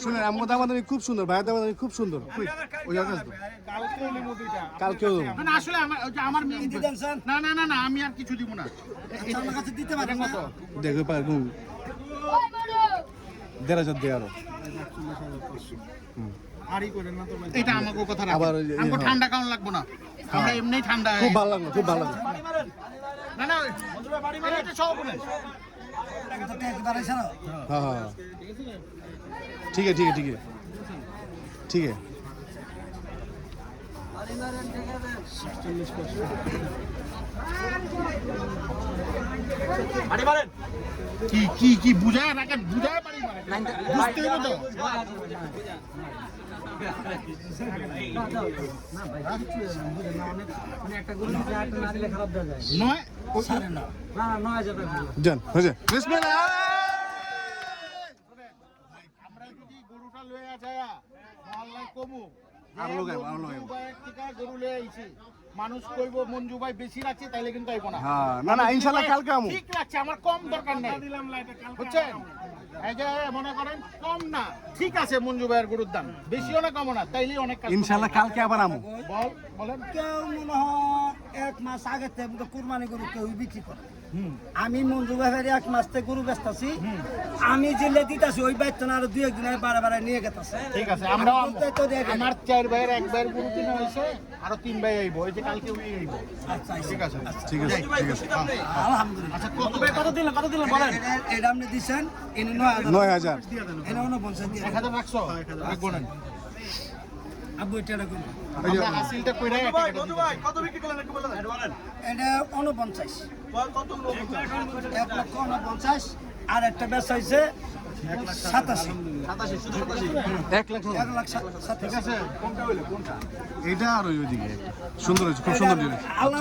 শুনেন আমার দামাদামি খুব সুন্দর, ভাইয়ের দামাদামি খুব সুন্দর। কালকেও আসলে আমার না না না না আমি আর কিছু দিব না। দিতে পারেন কত দেখো পারবো ১,৫০০ দিয়ে আরো এটা আমাকে কথা আমাকে ঠান্ডা কারণ লাগবো না, আমরা এমনি ঠান্ডা। খুব ভালো লাগলো, খুব ভালো লাগলো। না না এটা সব हाँ हाँ ठीक है ठीक है ठीक है ठीक है। কি কি কি বুঝায় নাকি বুঝায় পারি বুঝতে হবে তো। নয় जान हो जाए बिस्मिल्लाह। আমরা যদি গরুটা লইয়া যায় মহল্লায় কমু আর লোক আইবো, আর লোক আইবো। গরু লয়ে আইছি, মানুষ কইব মঞ্জু ভাই বেশি রাখছে, তাইলে কিন্তু আইবো না। হ্যাঁ না না ইনশাআল্লাহ কালকে আমু ঠিক রাখছে, আমার কম দরকার নাই। বুঝছেন, এই যে মনে করেন কম না, ঠিক আছে মঞ্জু ভাইয়ের গরুর দাম বেশিও না কমও না, তাইলেই অনেক কাজ। ইনশাআল্লাহ কালকে আবার আমু। বলেন কেউ মনে হয় 1 মাস আগে থেকে কুরবানি গরু কেউ বিক্রি করে। আমি মঞ্জু ভাইয়ের 1 মাস থেকে গরু বেচতাছি, আমি জিলে দিতাছি ওই বাইত না, আরো 2-1 দিন বারে বারে নিয়ে গেতাছে। ঠিক আছে, আমরা আমার 4 ভাইয়ের 1 ভাইয়ের গরু কিনা হইছে, আরো 3 ভাই আইবো, এই যে কালকে উনি আইবো। আচ্ছা ঠিক আছে ঠিক আছে ঠিক আছে আলহামদুলিল্লাহ। আচ্ছা কত দিলেন বলেন। এটা আপনি দিছেন ইনি 9000 9000 এটা 49 দিয়ে 1000 রাখছো রাখবো না। আব্বু এটা রাখুন, আমরা হাসিলটা কইরা কত বিক্রি করলেন একটু বলেন। এটা 49 কত 1,49,000 আর একটা বেচ হইছে 87 1 লাখ 1,07,000। ঠিক আছে, কোনটা হইলো কোনটা? এটা আর ওইদিকে সুন্দর হয়েছে, খুব সুন্দর জিনিস। আল্লাহ